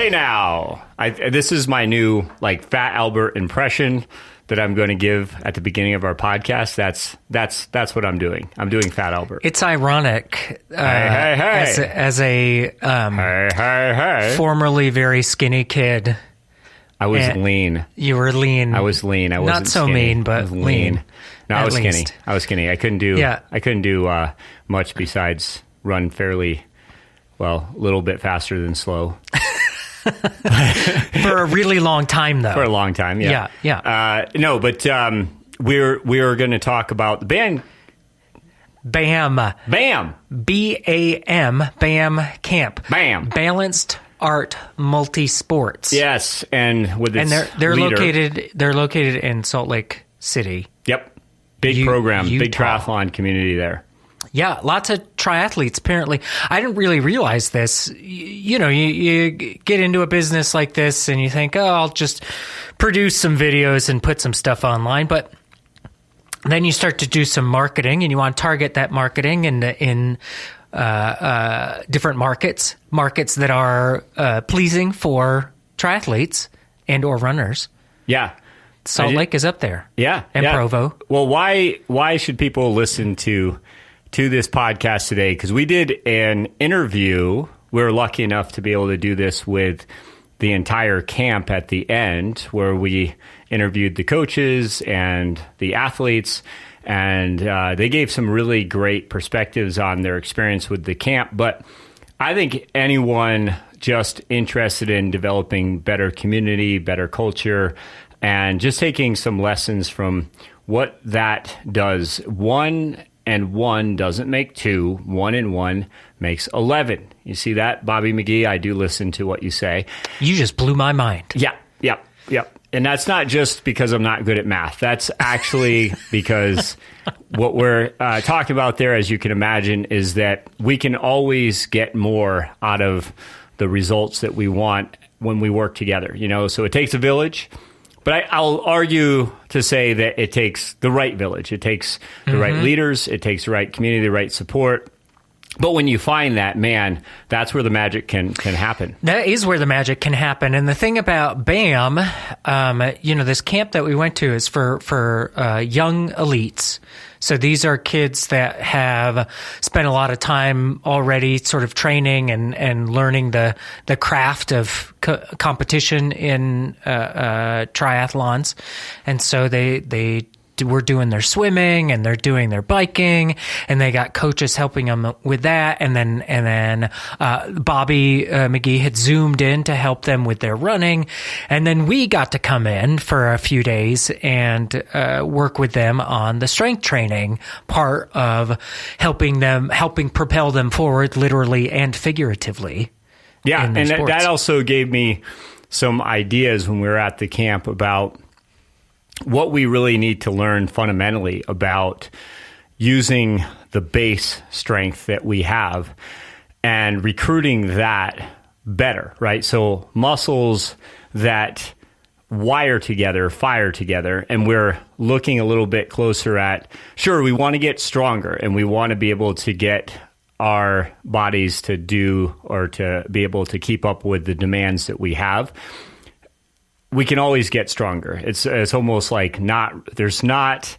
Hey now, this is my new Fat Albert impression that I'm going to give at the beginning of our podcast. That's what I'm doing. I'm doing Fat Albert. It's ironic. Hey. As a formerly very skinny kid. I was lean. You were lean. I was lean. I wasn't not so skinny. mean, but lean. No, I was skinny. I was skinny. I couldn't do much besides run fairly well, a little bit faster than slow. For a really long time, though. For a long time, yeah. No, but we're going to talk about the band. BAM. BAM. BAM. BAM Camp. BAM. Balanced Art Multi-Sports. Yes, and with its they're leader. They're located in Salt Lake City. Yep. Big program, Utah. big triathlon community there. Yeah, lots of triathletes, apparently. I didn't really realize this. You get into a business like this and you think, oh, I'll just produce some videos and put some stuff online. But then you start to do some marketing and you want to target that marketing in different markets that are pleasing for triathletes and or runners. Yeah. Salt Lake is up there. Yeah. And Provo. Well, why should people listen to this podcast today? Because we did an interview. We were lucky enough to be able to do this with the entire camp at the end, where we interviewed the coaches and the athletes, and they gave some really great perspectives on their experience with the camp. But I think anyone just interested in developing better community, better culture, and just taking some lessons from what that does. 1 and 1 doesn't make 2. 1 and 1 makes 11. You see that, Bobby McGee? I do listen to what you say. You just blew my mind. Yeah. And that's not just because I'm not good at math. That's actually because what we're talking about there, as you can imagine, is that we can always get more out of the results that we want when we work together. So it takes a village. But I'll argue to say that it takes the right village. It takes the right leaders. It takes the right community, the right support. But when you find that, man, that's where the magic can happen. That is where the magic can happen. And the thing about BAM, this camp that we went to is for young elites. So these are kids that have spent a lot of time already sort of training and learning the craft of competition in triathlons. And so they were doing their swimming and they're doing their biking, and they got coaches helping them with that. And then Bobby McGee had zoomed in to help them with their running. And then we got to come in for a few days and work with them on the strength training part of helping propel them forward, literally and figuratively. Yeah. And that also gave me some ideas when we were at the camp about what we really need to learn fundamentally about using the base strength that we have and recruiting that better, right? So muscles that wire together, fire together, and we're looking a little bit closer at, sure, we want to get stronger and we want to be able to get our bodies to do or to be able to keep up with the demands that we have. We can always get stronger. It's almost like there's not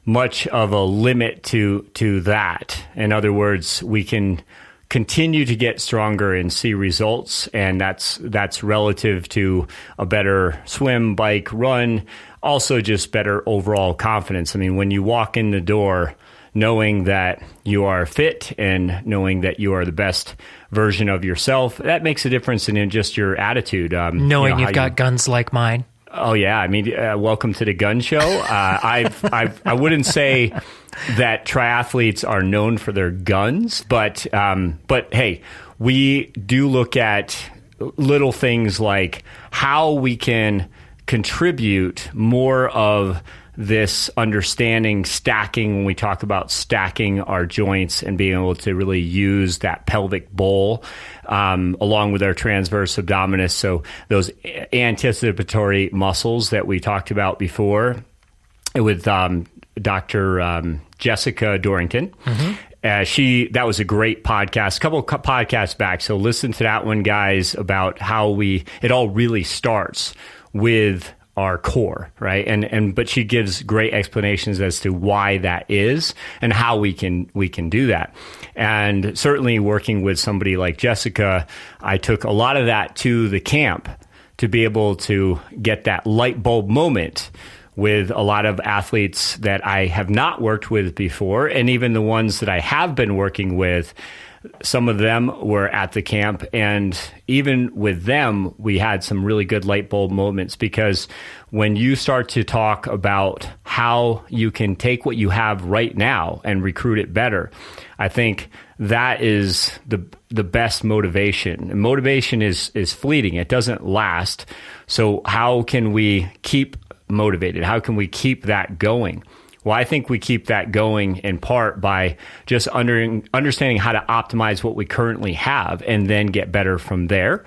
much of a limit to that. In other words, we can continue to get stronger and see results, and that's relative to a better swim, bike, run, also just better overall confidence. I mean, when you walk in the door knowing that you are fit and knowing that you are the best version of yourself, that makes a difference in just your attitude. Knowing you've got guns like mine. Oh yeah, I mean, welcome to the gun show. I wouldn't say that triathletes are known for their guns, but hey, we do look at little things like how we can contribute more of this understanding, stacking, when we talk about stacking our joints and being able to really use that pelvic bowl along with our transverse abdominis. So those anticipatory muscles that we talked about before with Dr. Jessica Dorrington. That was a great podcast, a couple of podcasts back. So listen to that one, guys, about how it all really starts with our core, right? But she gives great explanations as to why that is and how we can do that. And certainly working with somebody like Jessica, I took a lot of that to the camp to be able to get that light bulb moment with a lot of athletes that I have not worked with before, and even the ones that I have been working with. Some of them were at the camp, and even with them, we had some really good light bulb moments, because when you start to talk about how you can take what you have right now and recruit it better, I think that is the best motivation. And motivation is fleeting. It doesn't last. So how can we keep motivated? How can we keep that going? Well, I think we keep that going in part by just understanding how to optimize what we currently have and then get better from there.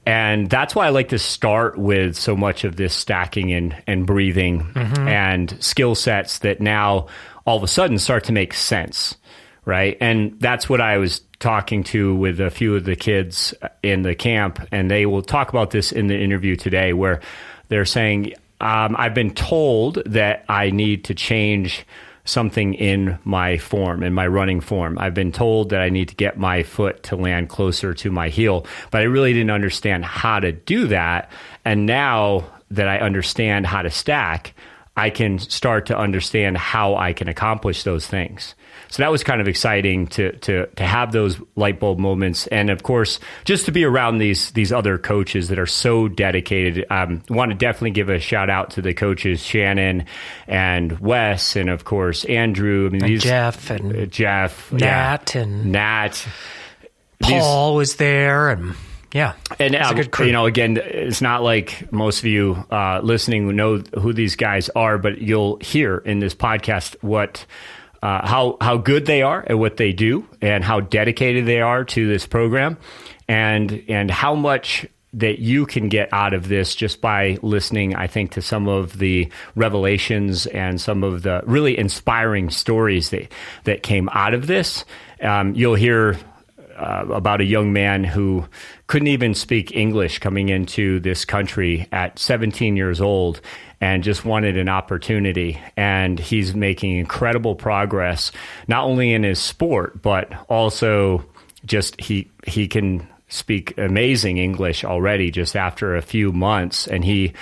And that's why I like to start with so much of this stacking and breathing and skill sets that now all of a sudden start to make sense, right? And that's what I was talking to with a few of the kids in the camp, and they will talk about this in the interview today, where they're saying, I've been told that I need to change something in my form, in my running form. I've been told that I need to get my foot to land closer to my heel, but I really didn't understand how to do that. And now that I understand how to stack, I can start to understand how I can accomplish those things. So that was kind of exciting to have those light bulb moments. And of course, just to be around these other coaches that are so dedicated. I want to definitely give a shout out to the coaches, Shannon and Wes, and of course, Andrew. I mean, and Jeff and Nat and Nat. Paul was there, and yeah. And a good crew. You know, again, it's not like most of you listening know who these guys are, but you'll hear in this podcast how good they are at what they do, and how dedicated they are to this program, and how much that you can get out of this just by listening, I think, to some of the revelations and some of the really inspiring stories that came out of this. You'll hear about a young man who couldn't even speak English coming into this country at 17 years old, and just wanted an opportunity. And he's making incredible progress, not only in his sport, but also just he can speak amazing English already just after a few months. And he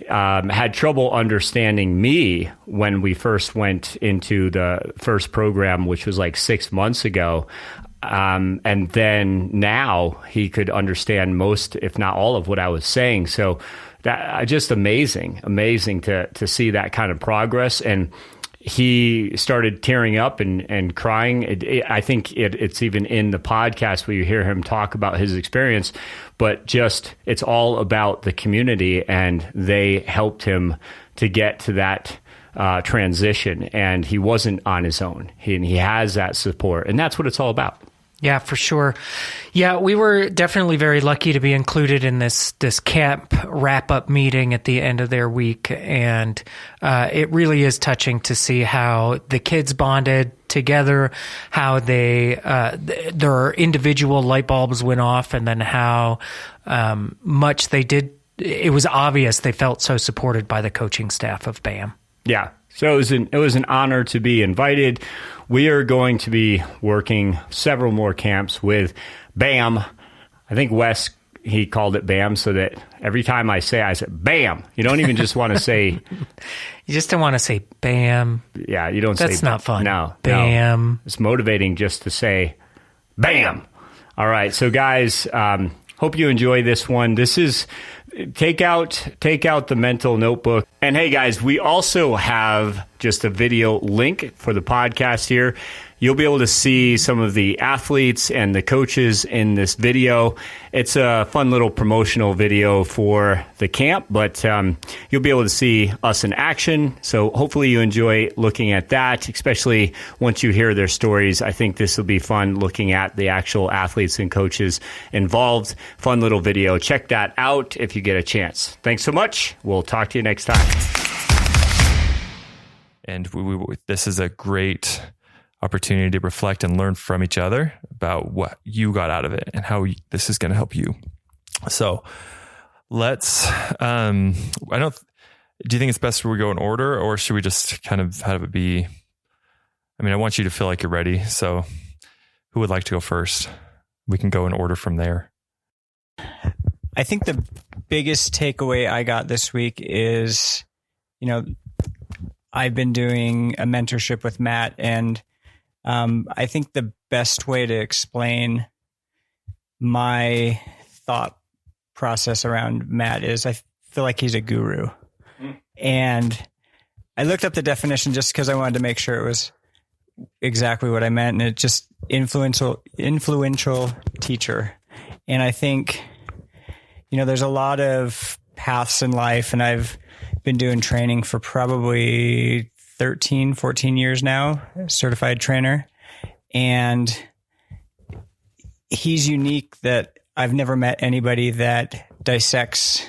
had trouble understanding me when we first went into the first program, which was like 6 months ago. And then now he could understand most, if not all, of what I was saying. So that just amazing to see that kind of progress. And he started tearing up and crying. I think it's even in the podcast where you hear him talk about his experience, but just it's all about the community, and they helped him to get to that transition. And he wasn't on his own. He has that support, and that's what it's all about. Yeah, for sure. Yeah, we were definitely very lucky to be included in this camp wrap-up meeting at the end of their week, and it really is touching to see how the kids bonded together, how their individual light bulbs went off, and then how much they did. It was obvious they felt so supported by the coaching staff of BAM. Yeah. So it was an honor to be invited. We are going to be working several more camps with BAM. I think Wes, he called it BAM, so that every time I said BAM. You don't even just want to say. You just don't want to say BAM. Yeah, you don't say. That's not fun. No. BAM. No. It's motivating just to say BAM. All right. So guys, hope you enjoy this one. This is. Take out the mental notebook. And hey guys, we also have just a video link for the podcast here. You'll be able to see some of the athletes and the coaches in this video. It's a fun little promotional video for the camp, but you'll be able to see us in action. So hopefully you enjoy looking at that, especially once you hear their stories. I think this will be fun looking at the actual athletes and coaches involved. Fun little video. Check that out if you get a chance. Thanks so much. We'll talk to you next time. And this is a great opportunity to reflect and learn from each other about what you got out of it and how this is going to help you. So let's, do you think it's best if we go in order, or should we just kind of have it be, I mean, I want you to feel like you're ready. So who would like to go first? We can go in order from there. I think the biggest takeaway I got this week is, I've been doing a mentorship with Matt, and I think the best way to explain my thought process around Matt is I feel like he's a guru. And I looked up the definition just because I wanted to make sure it was exactly what I meant. And it just influential teacher. And I think, there's a lot of paths in life, and I've been doing training for probably 13, 14 years now, certified trainer. And he's unique that I've never met anybody that dissects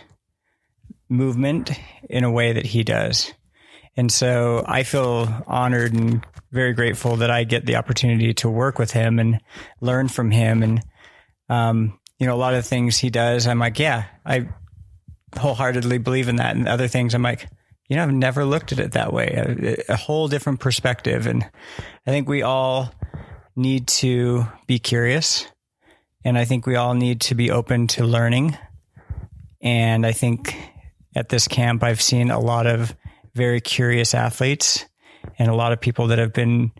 movement in a way that he does. And so I feel honored and very grateful that I get the opportunity to work with him and learn from him. And, a lot of the things he does, I'm like, yeah, I wholeheartedly believe in that. And other things I'm like, I've never looked at it that way, a whole different perspective. And I think we all need to be curious, and I think we all need to be open to learning. And I think at this camp, I've seen a lot of very curious athletes and a lot of people that have been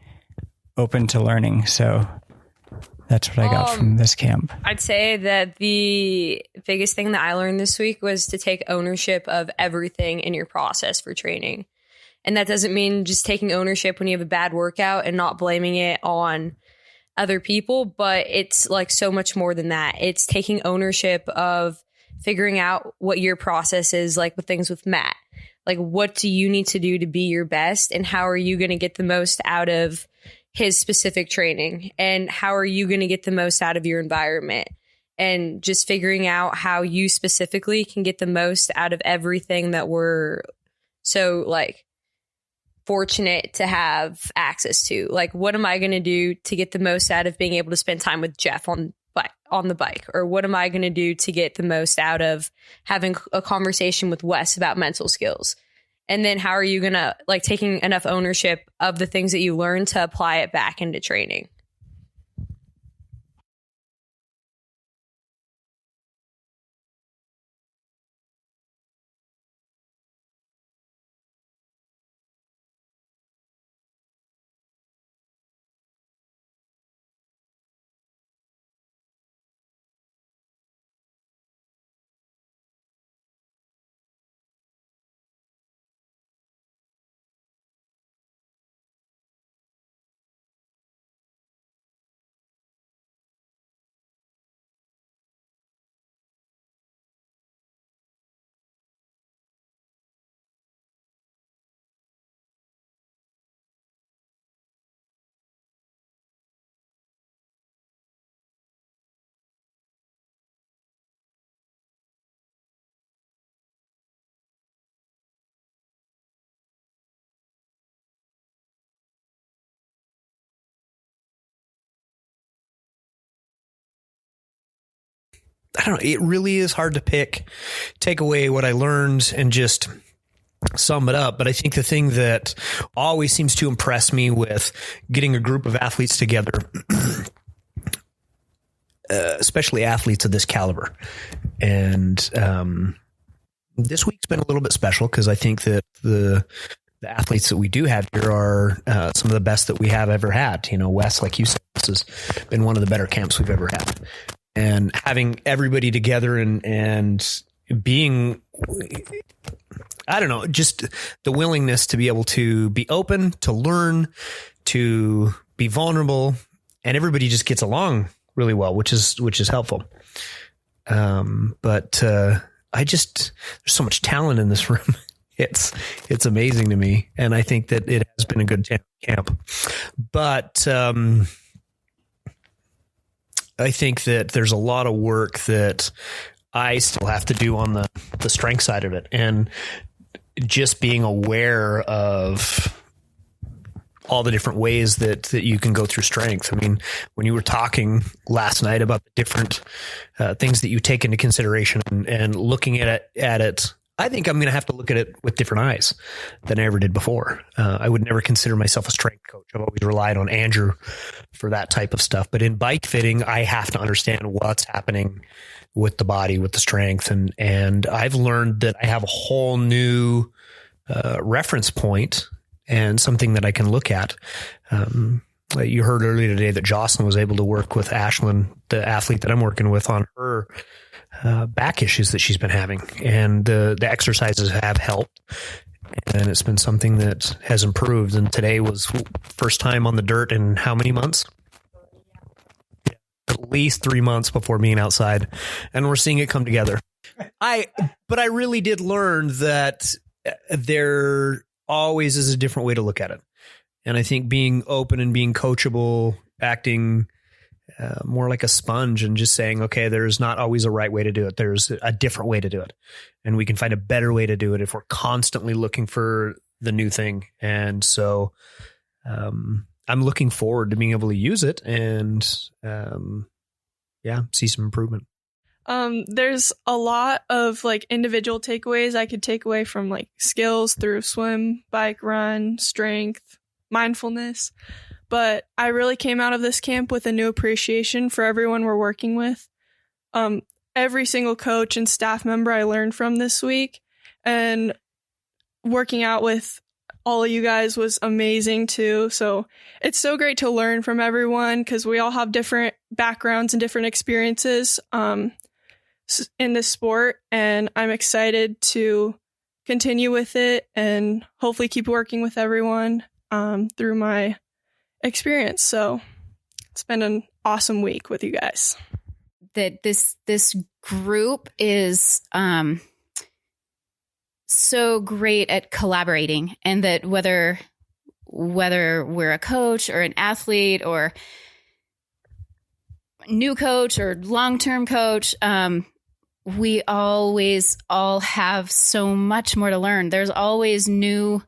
open to learning. So that's what I got from this camp. I'd say that the biggest thing that I learned this week was to take ownership of everything in your process for training. And that doesn't mean just taking ownership when you have a bad workout and not blaming it on other people, but it's like so much more than that. It's taking ownership of figuring out what your process is, like with things with Matt. Like, what do you need to do to be your best, and how are you going to get the most out of his specific training, and how are you going to get the most out of your environment, and just figuring out how you specifically can get the most out of everything that we're so fortunate to have access to. Like, what am I going to do to get the most out of being able to spend time with Jeff on the bike? Or what am I going to do to get the most out of having a conversation with Wes about mental skills? And then how are you going to taking enough ownership of the things that you learn to apply it back into training? I don't know. It really is hard to take away what I learned and just sum it up. But I think the thing that always seems to impress me with getting a group of athletes together, especially athletes of this caliber, and this week's been a little bit special because I think that the athletes that we do have here are some of the best that we have ever had. Wes, like you said, this has been one of the better camps we've ever had. And having everybody together and being, I don't know, just the willingness to be able to be open, to learn, to be vulnerable, and everybody just gets along really well, which is helpful. But there's so much talent in this room. It's amazing to me. And I think that it has been a good camp, but, I think that there's a lot of work that I still have to do on the strength side of it, and just being aware of all the different ways that you can go through strength. I mean, when you were talking last night about the different things that you take into consideration and looking at it, I think I'm going to have to look at it with different eyes than I ever did before. I would never consider myself a strength coach. I've always relied on Andrew for that type of stuff. But in bike fitting, I have to understand what's happening with the body, with the strength. And I've learned that I have a whole new reference point and something that I can look at. You heard earlier today that Jocelyn was able to work with Ashlyn, the athlete that I'm working with, on her back issues that she's been having. And the exercises have helped. And it's been something that has improved. And today was first time on the dirt in how many months? At least 3 months before being outside, and we're seeing it come together. But I really did learn that there always is a different way to look at it. And I think being open and being coachable, acting more like a sponge and just saying, okay, there's not always a right way to do it. There's a different way to do it. And we can find a better way to do it if we're constantly looking for the new thing. And so, I'm looking forward to being able to use it and, see some improvement. There's a lot of like individual takeaways I could take away from like skills through swim, bike, run, strength, mindfulness. But I really came out of this camp with a new appreciation for everyone we're working with. Every single coach and staff member I learned from this week, and working out with all of you guys was amazing too. So it's so great to learn from everyone because we all have different backgrounds and different experiences in this sport. And I'm excited to continue with it and hopefully keep working with everyone through my experience. So it's been an awesome week with you guys. That this group is so great at collaborating, and that whether we're a coach or an athlete or new coach or long-term coach, we always all have so much more to learn. There's always new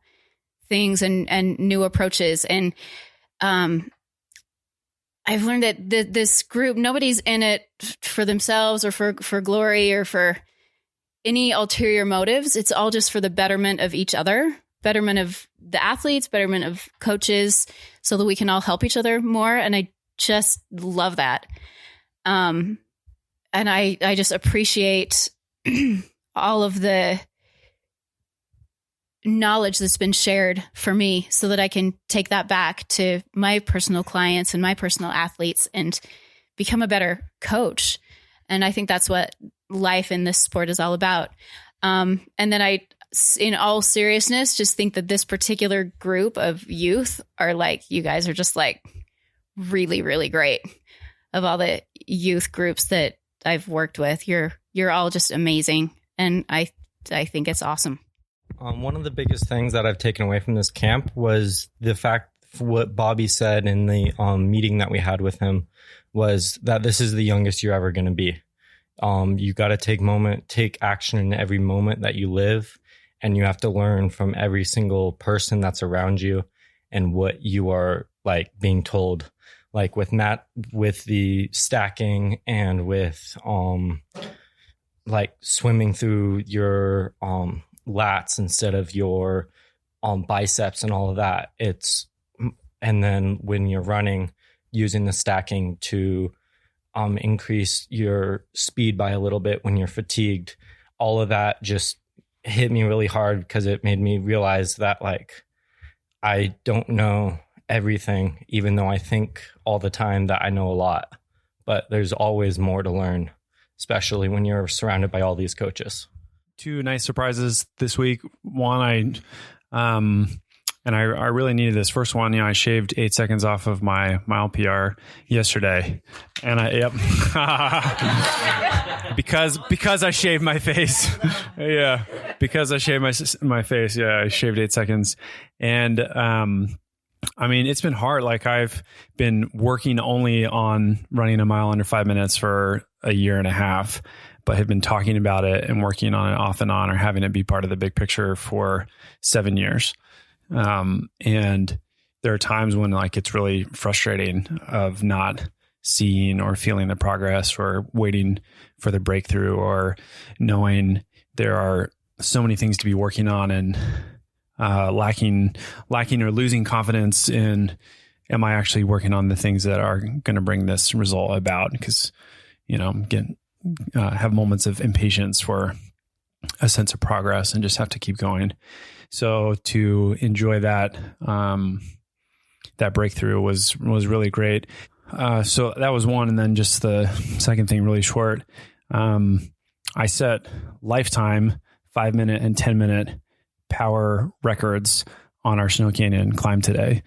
things and new approaches. And I've learned that this group, nobody's in it for themselves or for glory or for any ulterior motives. It's all just for the betterment of each other, betterment of the athletes, betterment of coaches, so that we can all help each other more. And I just love that. And I just appreciate all of the knowledge that's been shared for me so that I can take that back to my personal clients and my personal athletes and become a better coach. And I think that's what life in this sport is all about. And then I, in all seriousness, just think that this particular group of youth are like, you guys are just like really, really great. Of all the youth groups that I've worked with, you're all just amazing. And I think it's awesome. One of the biggest things that I've taken away from this camp was the fact what Bobby said in the meeting that we had with him was that this is the youngest you're ever going to be. You got to take action in every moment that you live, and you have to learn from every single person that's around you and what you are like being told. Like with Matt, with the stacking and with like swimming through your lats instead of your biceps and all of that. And then when you're running, using the stacking to increase your speed by a little bit when you're fatigued. All of that just hit me really hard because it made me realize that like I don't know everything, even though I think all the time that I know a lot. But there's always more to learn, especially when you're surrounded by all these coaches. Two nice surprises this week. One, I really needed this. First one, I shaved 8 seconds off of my mile PR yesterday, and because I shaved my face. Yeah, because I shaved my face. Yeah, I shaved 8 seconds, and I mean, it's been hard. Like I've been working only on running a mile under 5 minutes for a year and a half, but had been talking about it and working on it off and on, or having it be part of the big picture for 7 years. And there are times when like it's really frustrating of not seeing or feeling the progress or waiting for the breakthrough or knowing there are so many things to be working on and lacking or losing confidence in, am I actually working on the things that are going to bring this result about? Because, have moments of impatience for a sense of progress and just have to keep going. So to enjoy that, that breakthrough was really great. So that was one. And then just the second thing, really short. I set lifetime 5-minute and 10-minute power records on our Snow Canyon climb today.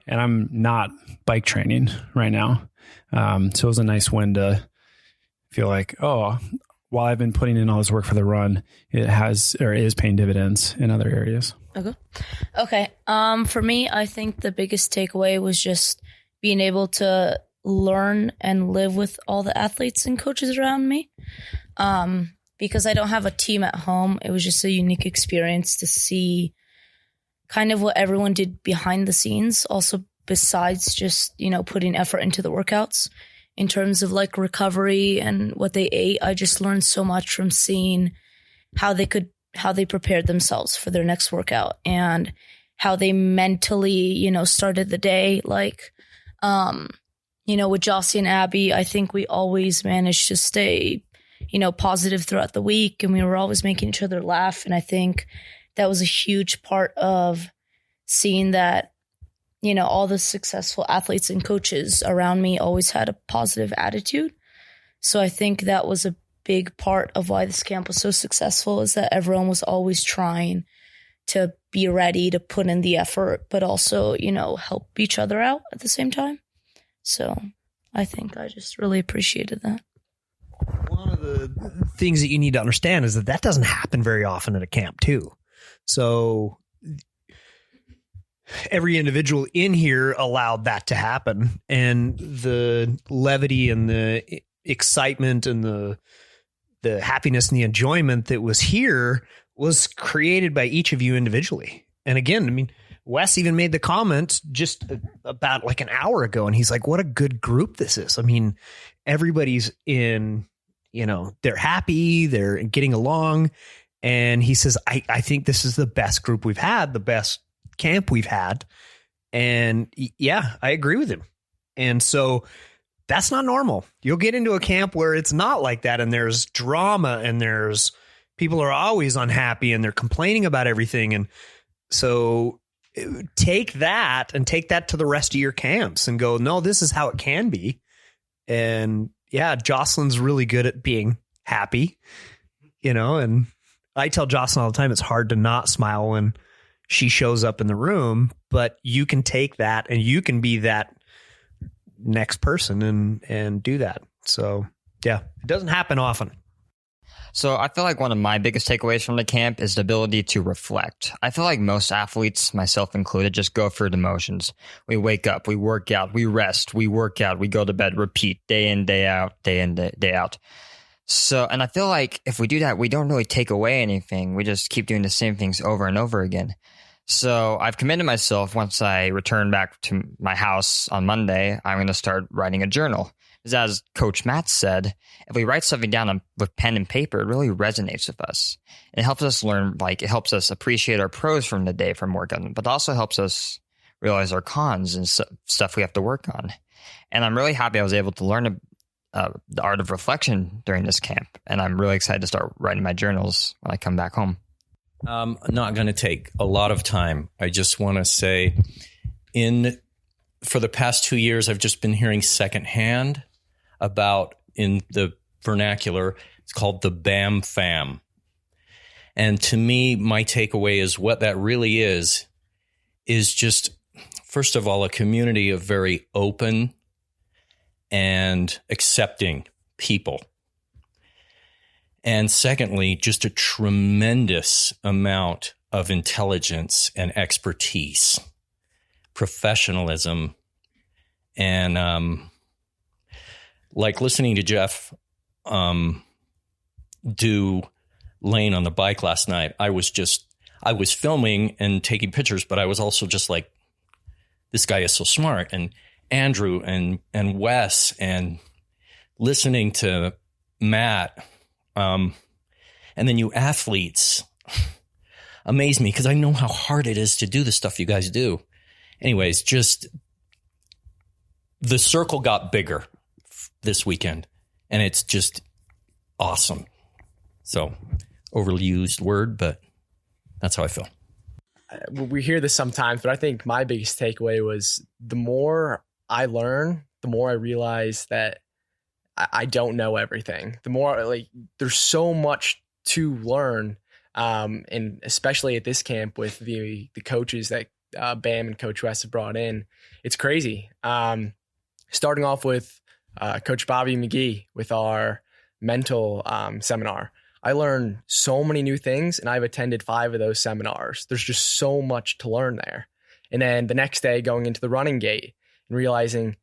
And I'm not bike training right now. So it was a nice win to feel like, oh, while I've been putting in all this work for the run, it is paying dividends in other areas. Okay. For me, I think the biggest takeaway was just being able to learn and live with all the athletes and coaches around me. Because I don't have a team at home, it was just a unique experience to see kind of what everyone did behind the scenes. Also, besides just, putting effort into the workouts. In terms of like recovery and what they ate, I just learned so much from seeing how they prepared themselves for their next workout and how they mentally, started the day. Like, with Jossie and Abby, I think we always managed to stay, positive throughout the week, and we were always making each other laugh. And I think that was a huge part of seeing that, all the successful athletes and coaches around me always had a positive attitude. So I think that was a big part of why this camp was so successful, is that everyone was always trying to be ready to put in the effort, but also, help each other out at the same time. So I think I just really appreciated that. One of the things that you need to understand is that doesn't happen very often at a camp too. So every individual in here allowed that to happen, and the levity and the excitement and the happiness and the enjoyment that was here was created by each of you individually. And again, Wes even made the comment just about like an hour ago, and he's like, what a good group this is. Everybody's in, they're happy, they're getting along. And he says, I think this is the best group we've had, the best camp we've had. And yeah, I agree with him. And so that's not normal. You'll get into a camp where it's not like that, and there's drama, and there's people are always unhappy and they're complaining about everything. And so take that to the rest of your camps and go, no, this is how it can be. And yeah, Jocelyn's really good at being happy, and I tell Jocelyn all the time, it's hard to not smile when she shows up in the room, but you can take that and you can be that next person and do that. So yeah, it doesn't happen often. So I feel like one of my biggest takeaways from the camp is the ability to reflect. I feel like most athletes, myself included, just go through the motions. We wake up, we work out, we rest, we work out, we go to bed, repeat day in, day out, day in, day out. So, and I feel like if we do that, we don't really take away anything. We just keep doing the same things over and over again. So I've committed myself, once I return back to my house on Monday, I'm going to start writing a journal. Because as Coach Matt said, if we write something down with pen and paper, it really resonates with us. It helps us learn, it helps us appreciate our pros from the day from working, but also helps us realize our cons and stuff we have to work on. And I'm really happy I was able to learn the art of reflection during this camp. And I'm really excited to start writing my journals when I come back home. Not going to take a lot of time. I just want to say for the past 2 years, I've just been hearing secondhand about, in the vernacular, it's called the BAM fam. And to me, my takeaway is what that really is just, first of all, a community of very open and accepting people. And secondly, just a tremendous amount of intelligence and expertise, professionalism, and like listening to Jeff do Lane on the bike last night. I was filming and taking pictures, but I was also just like this guy is so smart, and Andrew and Wes, and listening to Matt, and then you athletes amaze me because I know how hard it is to do the stuff you guys do. Anyways, just the circle got bigger this weekend, and it's just awesome. So, overly used word, but that's how I feel. We hear this sometimes, but I think my biggest takeaway was the more I learn, the more I realize that I don't know everything. The more, like, there's so much to learn, and especially at this camp with the coaches that Bam and Coach West have brought in, it's crazy. Starting off with Coach Bobby McGee with our mental seminar. I learned so many new things, and I've attended 5 of those seminars. There's just so much to learn there. And then the next day going into the running gate and realizing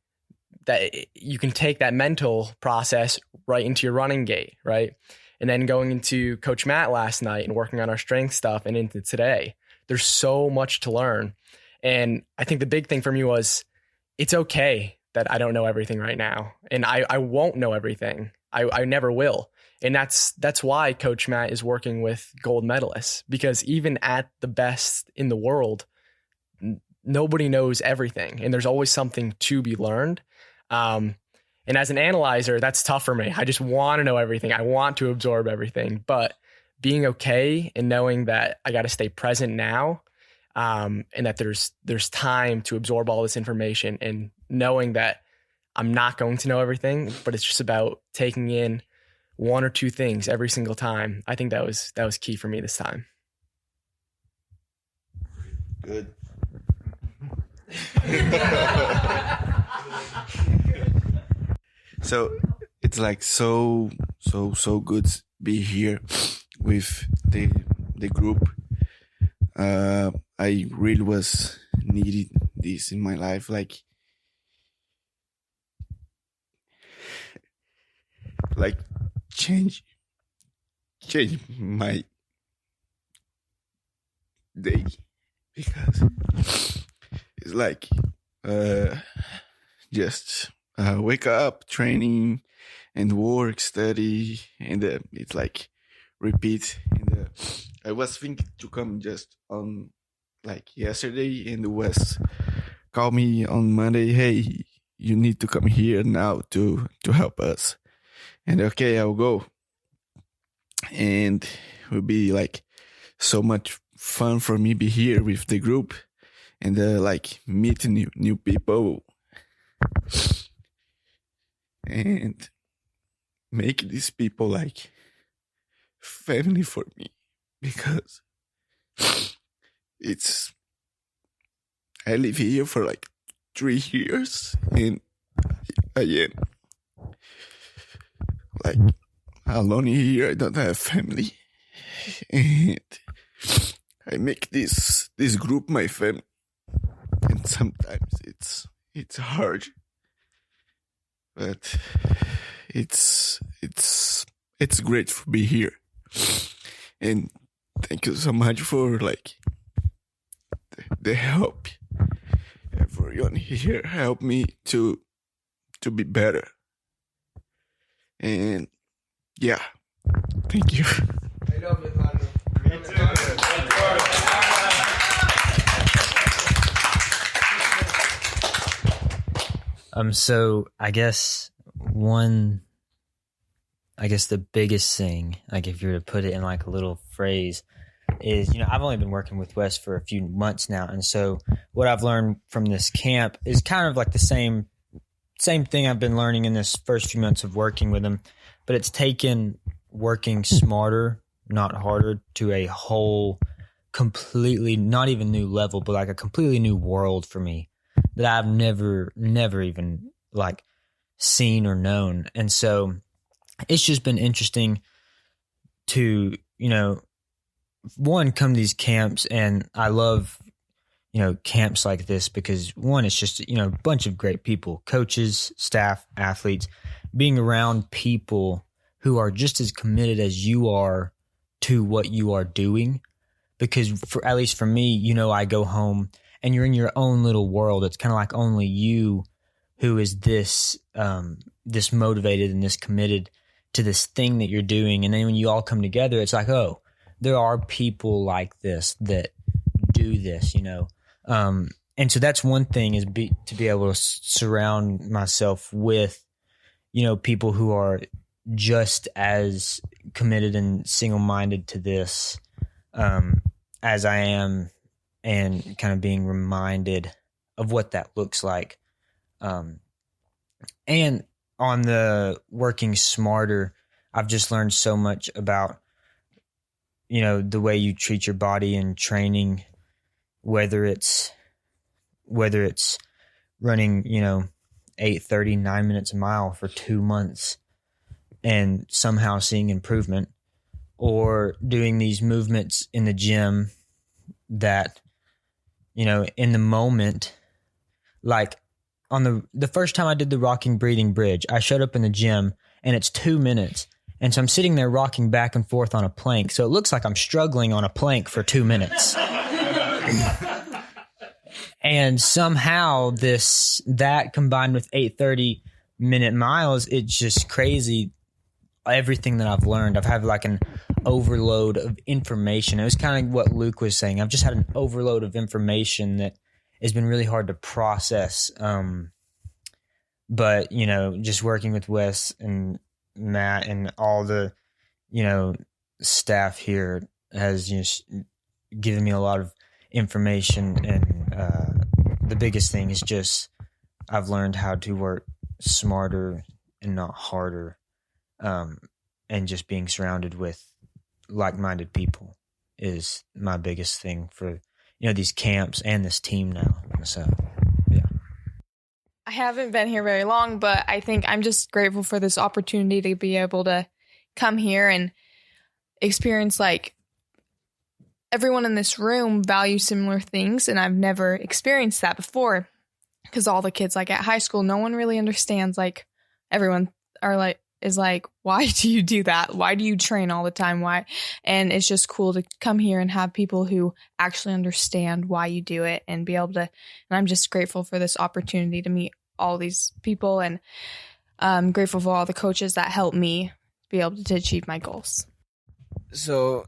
that you can take that mental process right into your running gate, right? And then going into Coach Matt last night and working on our strength stuff and into today. There's so much to learn. And I think the big thing for me was it's okay that I don't know everything right now. And I won't know everything. I never will. And that's why Coach Matt is working with gold medalists, because even at the best in the world, nobody knows everything. And there's always something to be learned. And as an analyzer, that's tough for me. I just want to know everything. I want to absorb everything. But being okay and knowing that I got to stay present now, and that there's time to absorb all this information, and knowing that I'm not going to know everything, but it's just about taking in 1 or 2 things every single time. I think that was key for me this time. Good. So it's like so good to be here with the group. I really was needed this in my life, like change my day, because it's like just wake up, training, and work, study, and it's like repeat. And I was thinking to come just on like yesterday, and Wes called me on Monday, hey, you need to come here now to help us. And okay, I'll go. And it will be like so much fun for me be here with the group, and like meet new people and make these people like family for me, because I live here for like 3 years, and I am like alone here. I don't have family, and I make this group my family. And sometimes it's hard, but it's great to be here. And thank you so much for like the help. Everyone here helped me to be better. And yeah, thank you. I love it, Manu. Me too. So I guess the biggest thing, like if you were to put it in like a little phrase, is, I've only been working with Wes for a few months now. And so what I've learned from this camp is kind of like the same thing I've been learning in this first few months of working with him, but it's taken working smarter, not harder, to a whole completely, not even new level, but like a completely new world for me that I've never even like seen or known. And so it's just been interesting to, one, come to these camps, and I love, camps like this because, one, it's just, a bunch of great people, coaches, staff, athletes, being around people who are just as committed as you are to what you are doing. Because at least for me, I go home and you're in your own little world. It's kind of like only you who is this motivated and this committed to this thing that you're doing. And then when you all come together, it's like, oh, there are people like this that do this, and so that's one thing, is to be able to surround myself with, people who are just as committed and single-minded to this as I am, and kind of being reminded of what that looks like. And on the working smarter, I've just learned so much about, the way you treat your body in training, whether it's running, 8:30, 9 minutes a mile for 2 months and somehow seeing improvement, or doing these movements in the gym that, in the moment, like on the first time I did the rocking breathing bridge, I showed up in the gym and it's 2 minutes. And so I'm sitting there rocking back and forth on a plank. So it looks like I'm struggling on a plank for 2 minutes. And somehow that combined with 8:30-minute miles, it's just crazy. Everything that I've learned, I've had like an overload of information. It was kind of what Luke was saying. I've just had an overload of information that has been really hard to process. But, just working with Wes and Matt and all the, staff here has just given me a lot of information. And the biggest thing is just I've learned how to work smarter and not harder. And just being surrounded with like-minded people is my biggest thing for, these camps and this team now. So, yeah. I haven't been here very long, but I think I'm just grateful for this opportunity to be able to come here and experience, like, everyone in this room values similar things, and I've never experienced that before, because all the kids, like, at high school, no one really understands, like, everyone is like, why do you do that? Why do you train all the time? Why? And it's just cool to come here and have people who actually understand why you do it and be able to, and I'm just grateful for this opportunity to meet all these people, and I'm grateful for all the coaches that helped me be able to achieve my goals. So,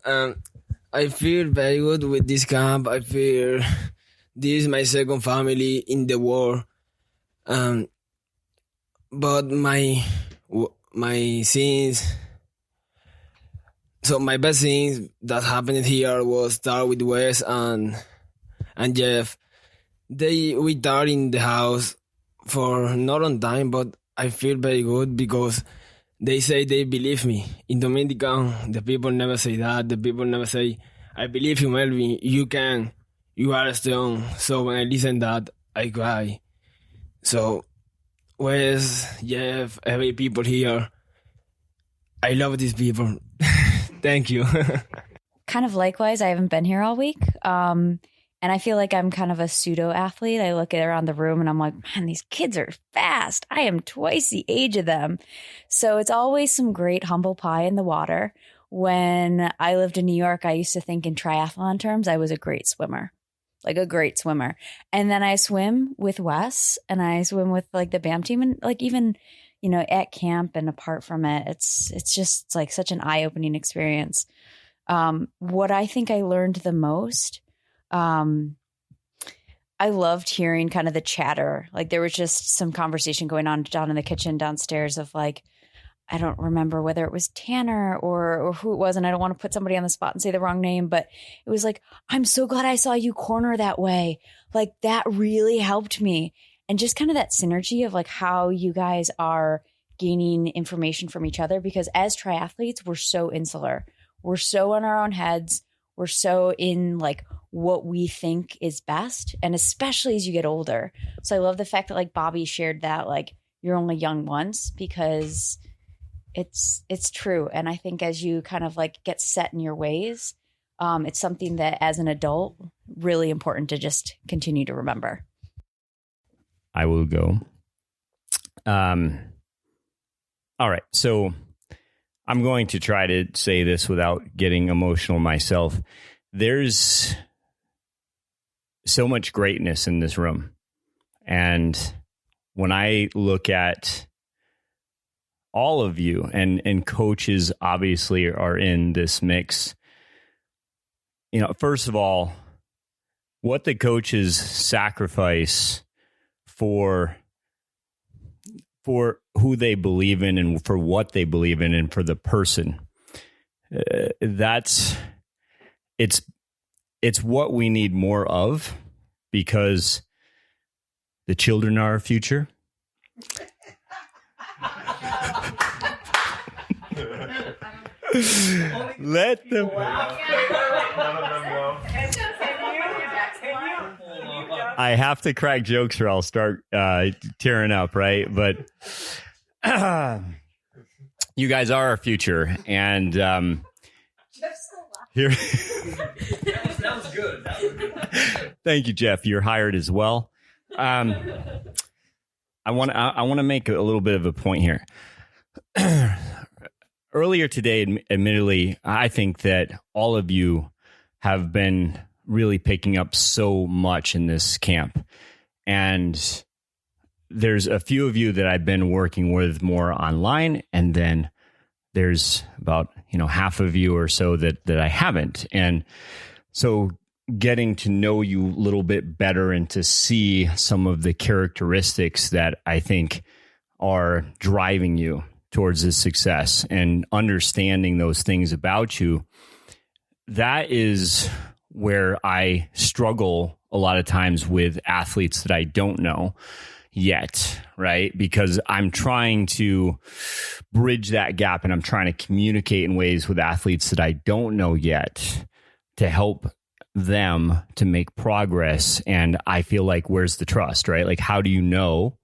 I feel very good with this camp. I feel this is my second family in the world. But my sins, so my best things that happened here was start with Wes and Jeff. We start in the house for not on time, but I feel very good because they say they believe me. In Dominican, the people never say that. The people never say, I believe you, Melvin. You can. You are strong. So when I listen that, I cry. So Wes, Jeff, every people here, I love these people. Thank you. Kind of likewise, I haven't been here all week. And I feel like I'm kind of a pseudo athlete. I look around the room and I'm like, man, these kids are fast. I am twice the age of them. So it's always some great humble pie in the water. When I lived in New York, I used to think in triathlon terms, I was a great swimmer. Like a great swimmer. And then I swim with Wes and I swim with like the BAM team, and like even, at camp and apart from it, it's just like such an eye-opening experience. What I think I learned the most, I loved hearing kind of the chatter. Like there was just some conversation going on down in the kitchen downstairs of like, I don't remember whether it was Tanner or who it was, and I don't want to put somebody on the spot and say the wrong name, but it was like, I'm so glad I saw you corner that way. Like that really helped me. And just kind of that synergy of like how you guys are gaining information from each other, because as triathletes, we're so insular. We're so in our own heads. We're so in like what we think is best. And especially as you get older. So I love the fact that like Bobby shared that, like you're only young once, because it's true. And I think as you kind of like get set in your ways, it's something that as an adult, really important to just continue to remember. I will go. All right. So I'm going to try to say this without getting emotional myself. There's so much greatness in this room. And when I look at all of you, and coaches obviously are in this mix, first of all, what the coaches sacrifice for who they believe in and for what they believe in and for the person, it's what we need more of, because the children are our future. Let them. I have to crack jokes or I'll start tearing up, right? But you guys are our future, and here. That was good. Thank you, Jeff. You're hired as well. I want to make a little bit of a point here. Earlier today, admittedly, I think that all of you have been really picking up so much in this camp. And there's a few of you that I've been working with more online, and then there's about half of you or so that I haven't. And so getting to know you a little bit better and to see some of the characteristics that I think are driving you towards this success and understanding those things about you, that is where I struggle a lot of times with athletes that I don't know yet, right? Because I'm trying to bridge that gap, and I'm trying to communicate in ways with athletes that I don't know yet to help them to make progress. And I feel like, where's the trust, right? Like, how do you know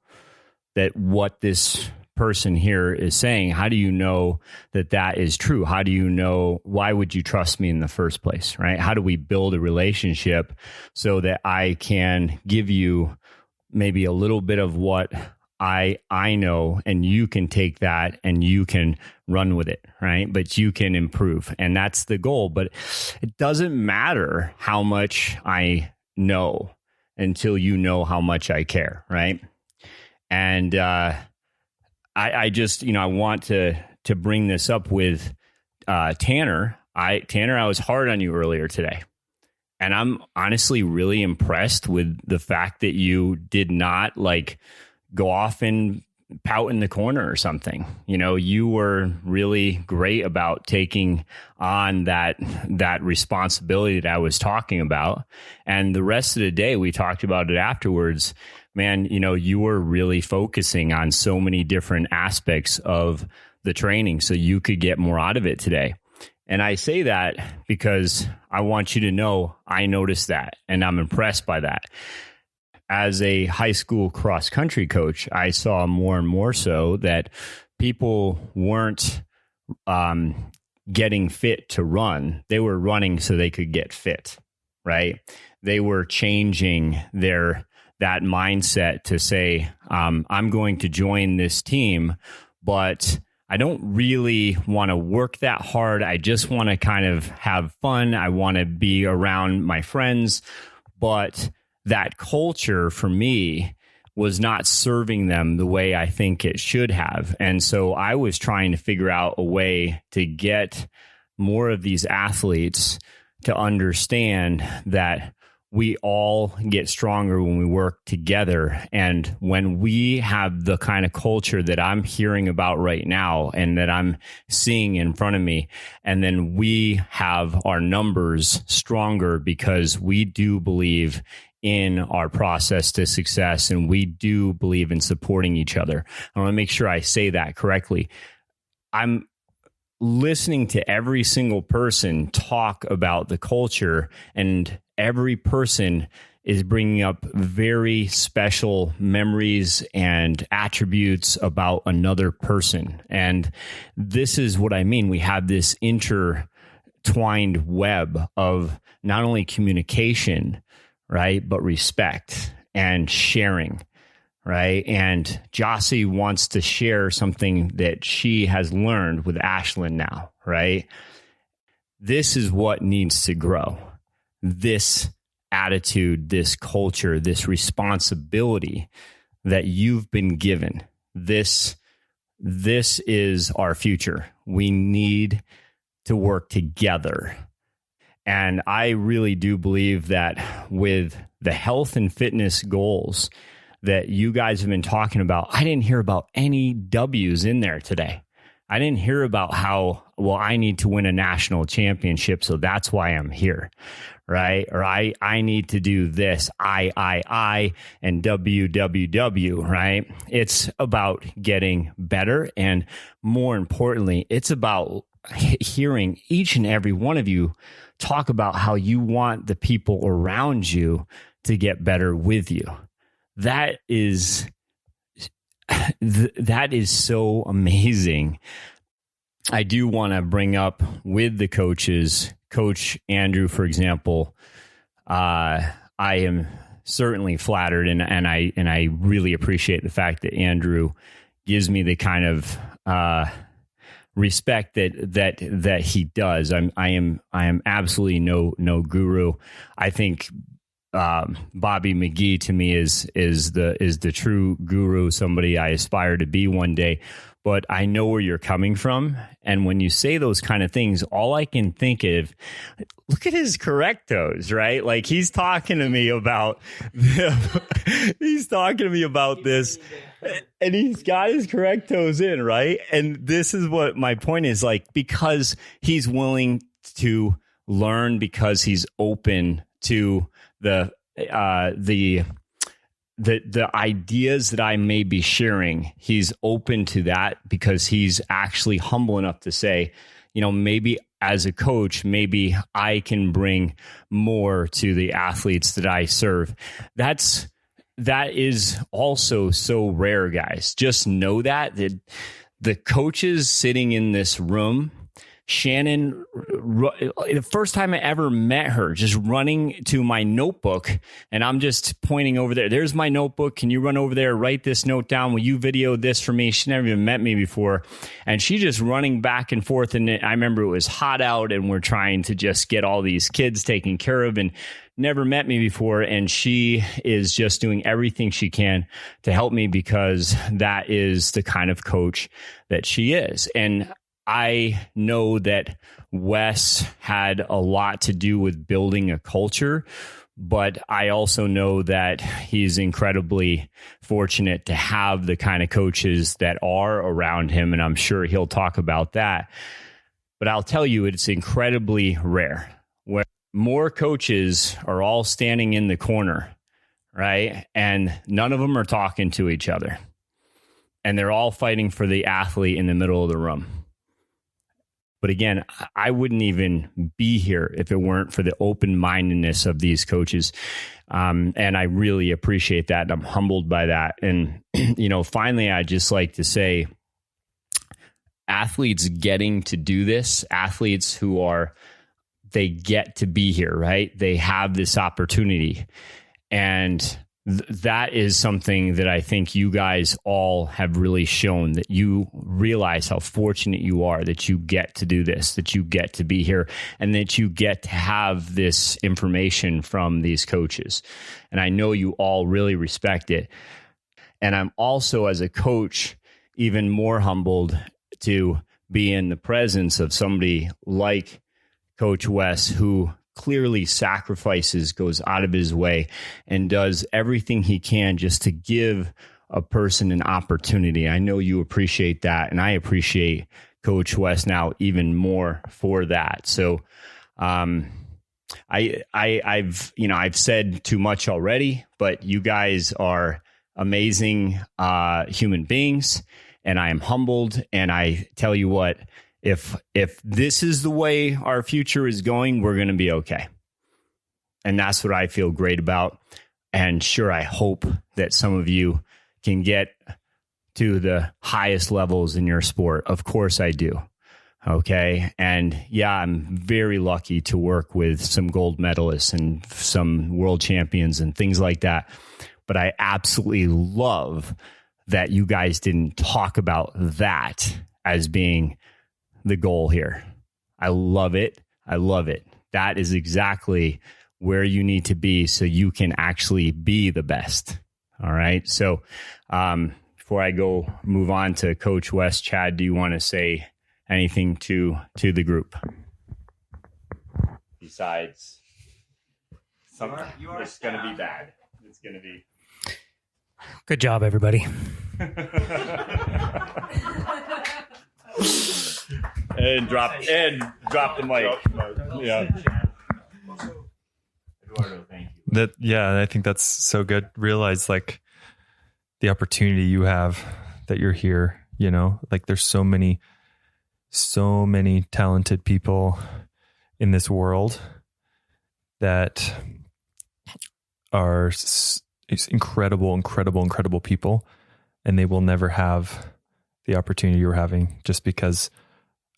that what this person here is saying, how do you know that that is true? How do you know? Why would you trust me in the first place, right? How do we build a relationship so that I can give you maybe a little bit of what I know, and you can take that and you can run with it, right? But you can improve, and that's the goal. But it doesn't matter how much I know until you know how much I care, right? And I just, I want to bring this up with Tanner. Tanner, I was hard on you earlier today, and I'm honestly really impressed with the fact that you did not go off and pout in the corner or something. You were really great about taking on that responsibility that I was talking about. And the rest of the day, we talked about it afterwards. Man, you were really focusing on so many different aspects of the training so you could get more out of it today. And I say that because I want you to know I noticed that, and I'm impressed by that. As a high school cross country coach, I saw more and more so that people weren't getting fit to run. They were running so they could get fit, right? They were changing that mindset to say, I'm going to join this team, but I don't really want to work that hard. I just want to kind of have fun. I want to be around my friends, but that culture for me was not serving them the way I think it should have. And so I was trying to figure out a way to get more of these athletes to understand that we all get stronger when we work together. And when we have the kind of culture that I'm hearing about right now and that I'm seeing in front of me, and then we have our numbers stronger because we do believe in our process to success, and we do believe in supporting each other. I want to make sure I say that correctly. I'm listening to every single person talk about the culture, and every person is bringing up very special memories and attributes about another person. And this is what I mean. We have this intertwined web of not only communication, right, but respect and sharing, right? And Jossie wants to share something that she has learned with Ashlyn now, right? This is what needs to grow. This attitude, this culture, this responsibility that you've been given. This is our future. We need to work together. And I really do believe that with the health and fitness goals that you guys have been talking about, I didn't hear about any W's in there today. I didn't hear about how, well, I need to win a national championship, so that's why I'm here, right? Or I need to do this, I, and WWW, right? It's about getting better. And more importantly, it's about hearing each and every one of you talk about how you want the people around you to get better with you. That is so amazing. I do want to bring up with the coaches, Coach Andrew, for example. I am certainly flattered, and I really appreciate the fact that Andrew gives me the kind of respect that he does. I am absolutely no guru. I think Bobby McGee to me is the true guru, somebody I aspire to be one day. But I know where you're coming from, and when you say those kind of things, all I can think of, look at his correctos, right? Like he's talking to me about this, and he's got his correctos in, right? And this is what my point is, like, because he's willing to learn, because he's open to the ideas that I may be sharing. He's open to that because he's actually humble enough to say, maybe as a coach, maybe I can bring more to the athletes that I serve. That is also so rare, guys. Just know that the coaches sitting in this room, Shannon, the first time I ever met her, just running to my notebook, and I'm just pointing over there. There's my notebook. Can you run over there, write this note down? Will you video this for me? She never even met me before. And she just running back and forth. And I remember it was hot out, and we're trying to just get all these kids taken care of, and never met me before. And she is just doing everything she can to help me, because that is the kind of coach that she is. And I know that Wes had a lot to do with building a culture, but I also know that he's incredibly fortunate to have the kind of coaches that are around him, and I'm sure he'll talk about that. But I'll tell you, it's incredibly rare where more coaches are all standing in the corner, right? And none of them are talking to each other, and they're all fighting for the athlete in the middle of the room. But again, I wouldn't even be here if it weren't for the open-mindedness of these coaches. And I really appreciate that. And I'm humbled by that. And, finally, I'd just like to say, athletes getting to do this, athletes they get to be here, right? They have this opportunity. And that is something that I think you guys all have really shown, that you realize how fortunate you are that you get to do this, that you get to be here, and that you get to have this information from these coaches. And I know you all really respect it. And I'm also, as a coach, even more humbled to be in the presence of somebody like Coach Wes, who clearly sacrifices, goes out of his way, and does everything he can just to give a person an opportunity. I know you appreciate that, and I appreciate Coach Wes now even more for that. So I've said too much already, but you guys are amazing human beings, and I am humbled. And I tell you what, if this is the way our future is going, we're going to be okay. And that's what I feel great about. And sure, I hope that some of you can get to the highest levels in your sport. Of course I do. Okay. And yeah, I'm very lucky to work with some gold medalists and some world champions and things like that. But I absolutely love that you guys didn't talk about that as being the goal here. I love it. I love it. That is exactly where you need to be so you can actually be the best. All right. So before I move on to Coach Wes, Chad, do you want to say anything to the group? Besides, it's going to be bad. It's going to be. Good job, everybody. and drop the mic. Yeah. Eduardo, thank you. I think that's so good. Realize like the opportunity you have that you're here, like there's so many talented people in this world that are incredible people, and they will never have the opportunity you're having just because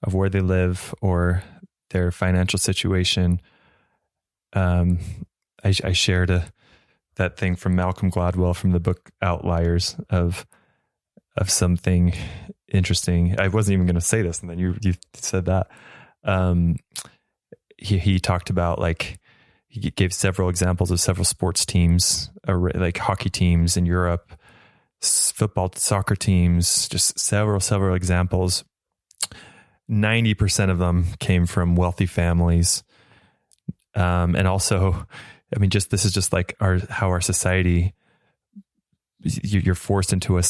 of where they live or their financial situation. I shared that thing from Malcolm Gladwell from the book Outliers of something interesting. I wasn't even going to say this, and then you said that. He talked about like he gave several examples of several sports teams, like hockey teams in Europe, football, soccer teams, just several examples. 90% of them came from wealthy families. And also, I mean, this is just like how our society, you're forced into a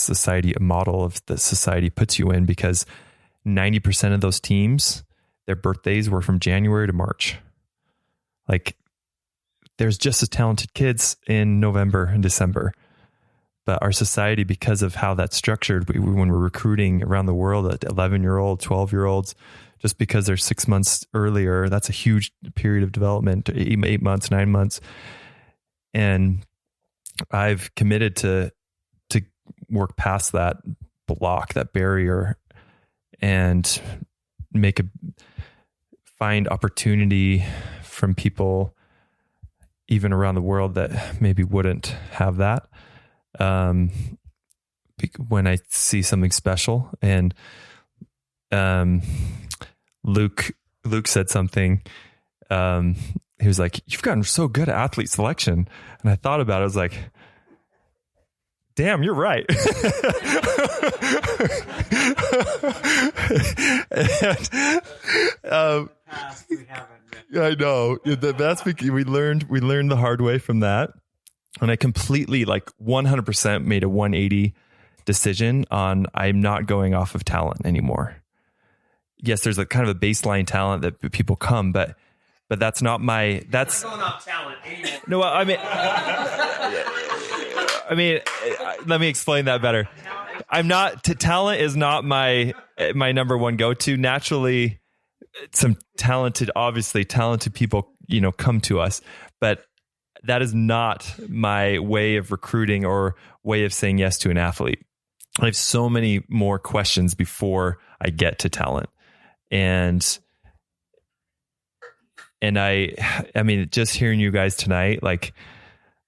model of the society puts you in, because 90% of those teams, their birthdays were from January to March. Like there's just as talented kids in November and December, but our society, because of how that's structured, when we're recruiting around the world at 11-year-old, 12-year-olds, just because they're 6 months earlier, that's a huge period of development, 8 months, 9 months. And I've committed to work past that block, that barrier, and find opportunity from people even around the world that maybe wouldn't have that. When I see something special, and Luke said something. He was like, "You've gotten so good at athlete selection," and I thought about it. I was like, "Damn, you're right." I know that's because we learned the hard way from that. And I completely 100% made a 180 decision on I'm not going off of talent anymore. Yes, there's a kind of a baseline talent that people come, but that's not my, that's not going off talent anymore. No, I mean, let me explain that better. Talent is not my number one go-to. Naturally, some talented people, come to us, but that is not my way of recruiting or way of saying yes to an athlete. I have so many more questions before I get to talent. And I mean, just hearing you guys tonight,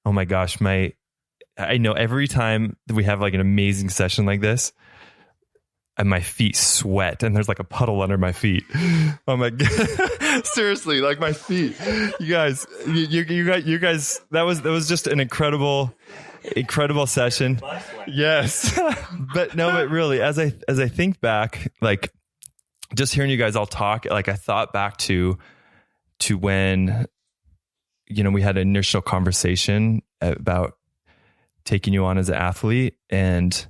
oh my gosh, I know every time that we have an amazing session like this, and my feet sweat and there's a puddle under my feet. Oh my God. Seriously, my feet, you guys, that was just an incredible session. Yes. but really, as I think back, just hearing you guys all talk, I thought back to when, we had an initial conversation about taking you on as an athlete, and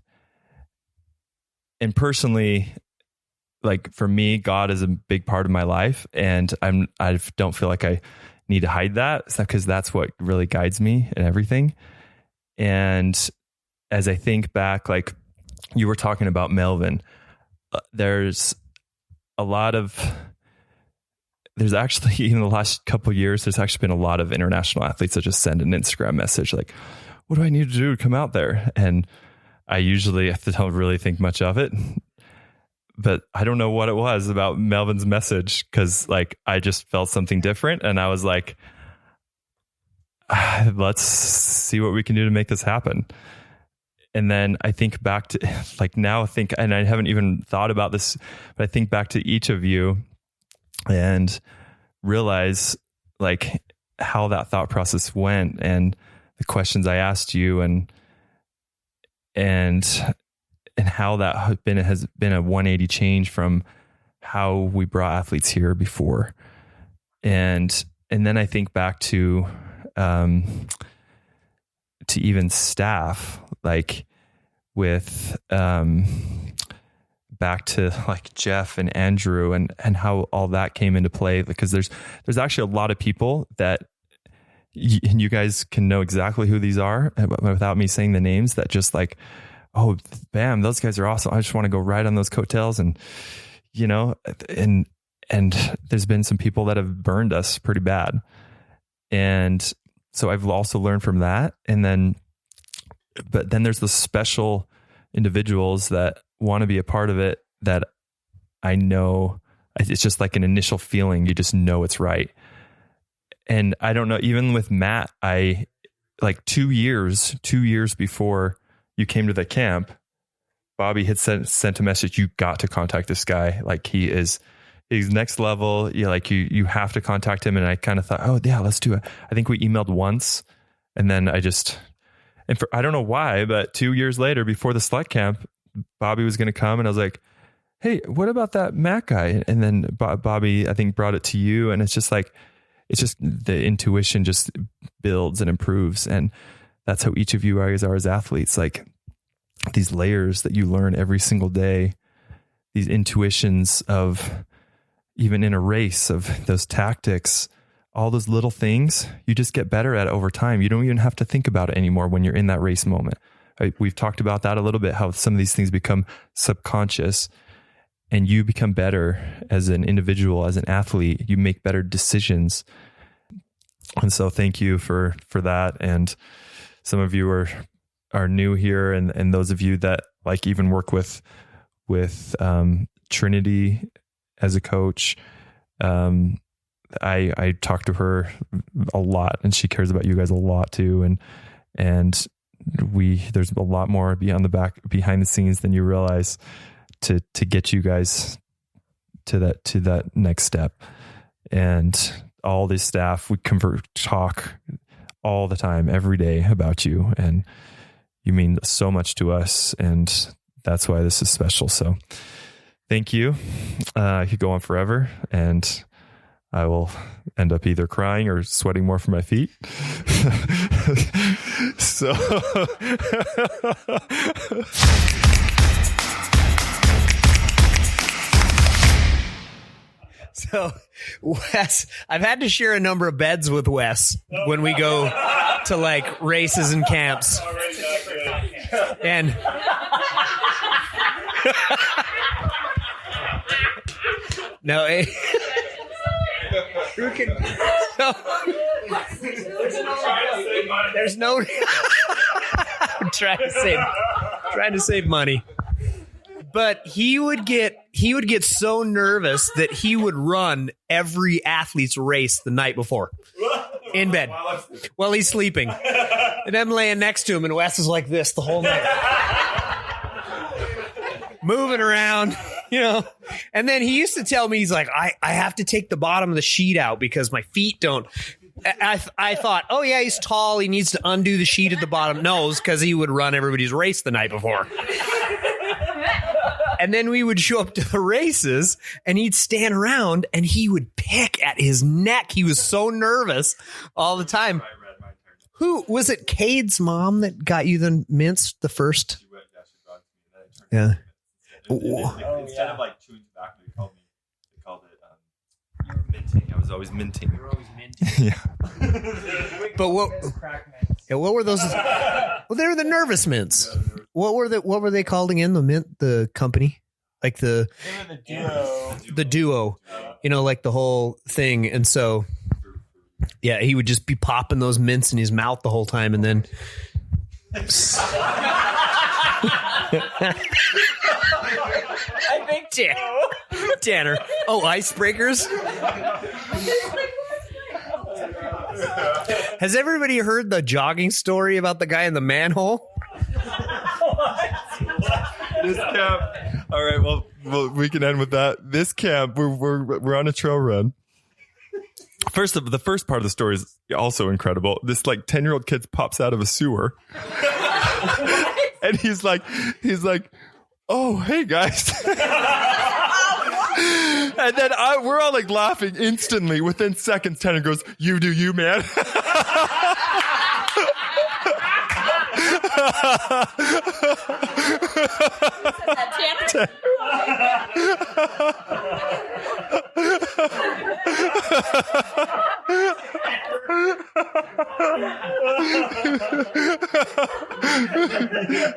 personally, for me, God is a big part of my life, and I don't feel like I need to hide that, because that's what really guides me and everything. And as I think back, you were talking about Melvin, there's actually, in the last couple of years, there's actually been a lot of international athletes that just send an Instagram message what do I need to do to come out there? And I usually don't really think much of it, but I don't know what it was about Melvin's message, because I just felt something different, and I was like, let's see what we can do to make this happen. And then I think back to and I haven't even thought about this, but I think back to each of you and realize how that thought process went and the questions I asked you and how that has been a 180 change from how we brought athletes here before. And then I think back to even staff, like with, back to like Jeff and Andrew and how all that came into play, because there's actually a lot of people that you guys can know exactly who these are without me saying the names, that just like, oh, bam, those guys are awesome. I just want to go ride on those coattails. And, you know, and there's been some people that have burned us pretty bad. And so I've also learned from that. But then there's the special individuals that want to be a part of it, that I know it's just like an initial feeling. You just know it's right. And I don't know, even with Matt, I like 2 years before you came to the camp, Bobby had sent a message. You got to contact this guy. Like he's next level. You have to contact him. And I kind of thought, oh yeah, let's do it. I think we emailed once, and then I don't know why, but 2 years later, before the select camp, Bobby was going to come, and I was like, hey, what about that Matt guy? And then Bobby, I think, brought it to you. And it's just the intuition just builds and improves. And that's how each of you guys are as athletes. Like these layers that you learn every single day, these intuitions of, even in a race, of those tactics, all those little things, you just get better at it over time. You don't even have to think about it anymore when you're in that race moment. We've talked about that a little bit, how some of these things become subconscious, and you become better as an individual, as an athlete. You make better decisions. And so thank you for that. And some of you are new here, and those of you that like even work with Trinity as a coach. I talk to her a lot, and she cares about you guys a lot too. And there's a lot more behind the scenes than you realize to get you guys to that next step. And all this staff, we talk all the time, every day about you, and you mean so much to us. And that's why this is special. So thank you. I could go on forever, and I will end up either crying or sweating more from my feet. So, so Wes, I've had to share a number of beds with Wes when we go to like races and camps. And no, who can? No. There's no. I'm trying to save money. But he would get so nervous that he would run every athlete's race the night before in bed while he's sleeping, and I'm laying next to him, and Wes is like this the whole night, moving around. You know, and then he used to tell me, he's like, I have to take the bottom of the sheet out because my feet don't. I thought, oh yeah, he's tall. He needs to undo the sheet at the bottom. No, it's because he would run everybody's race the night before. And then we would show up to the races, and he'd stand around, and he would pick at his neck. He was so nervous all the time. Who was it? Cade's mom that got you the mints the first? Yeah. Instead of like chewing tobacco, they called it you were minting. I was always minting. You were always minting. Yeah. But what were those? Well, they were the nervous mints. What were they called again? The mint, the company, like the duo. You know, like the whole thing. And so, yeah, he would just be popping those mints in his mouth the whole time, and then. I think Tanner. Oh, icebreakers. Has everybody heard the jogging story about the guy in the manhole? This camp. All right. Well, we can end with that. This camp, we're on a trail run, the first part of the story is also incredible. This like 10-year-old kid pops out of a sewer. And he's like, oh, hey guys. And then we're all like laughing instantly. Within seconds, Tanner goes, you do you, man.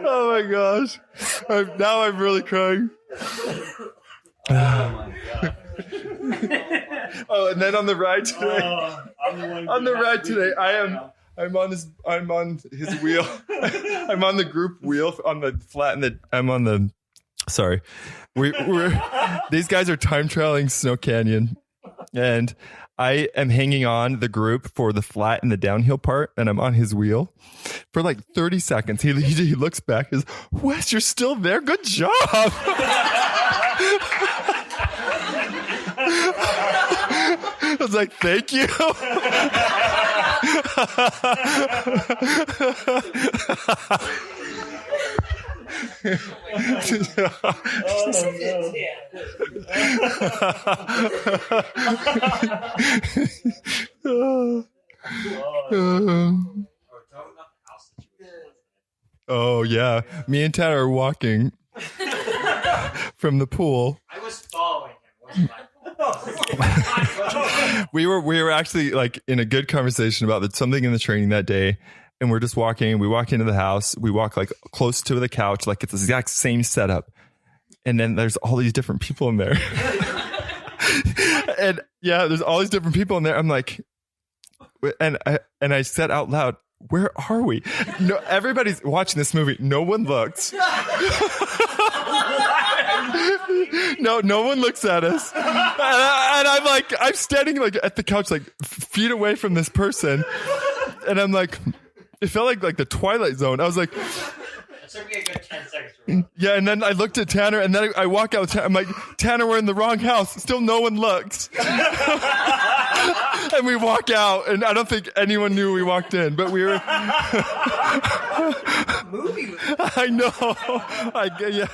Oh my gosh. Now I'm really crying. Oh my God. Oh, and then on the ride today, I'm on his wheel. I'm on the group wheel on the flat, and sorry. These guys are time trialing Snow Canyon, and I am hanging on the group for the flat and the downhill part, and I'm on his wheel for like 30 seconds. He looks back and says, Wes, you're still there? Good job. I was like, thank you. Oh yeah, me and Tanner are walking from the pool. I was following him. Wasn't I? we were actually like in a good conversation about something in the training that day, and we're just walking. We walk into the house. We walk like close to the couch, like it's the exact same setup. And then there's all these different people in there. And yeah, there's all these different people in there. I'm like, and I said out loud, where are we? No, everybody's watching this movie. No one looks. No one looks at us. And I'm like, I'm standing like at the couch, like feet away from this person. And I'm like, it felt like the Twilight Zone. I was like, It took me a good 10 seconds. Yeah, and then I looked at Tanner, and then I walk out with Tanner. I'm like, Tanner, we're in the wrong house. Still no one looks. And we walk out, and I don't think anyone knew we walked in, but we were... Movie was... I know. Yeah.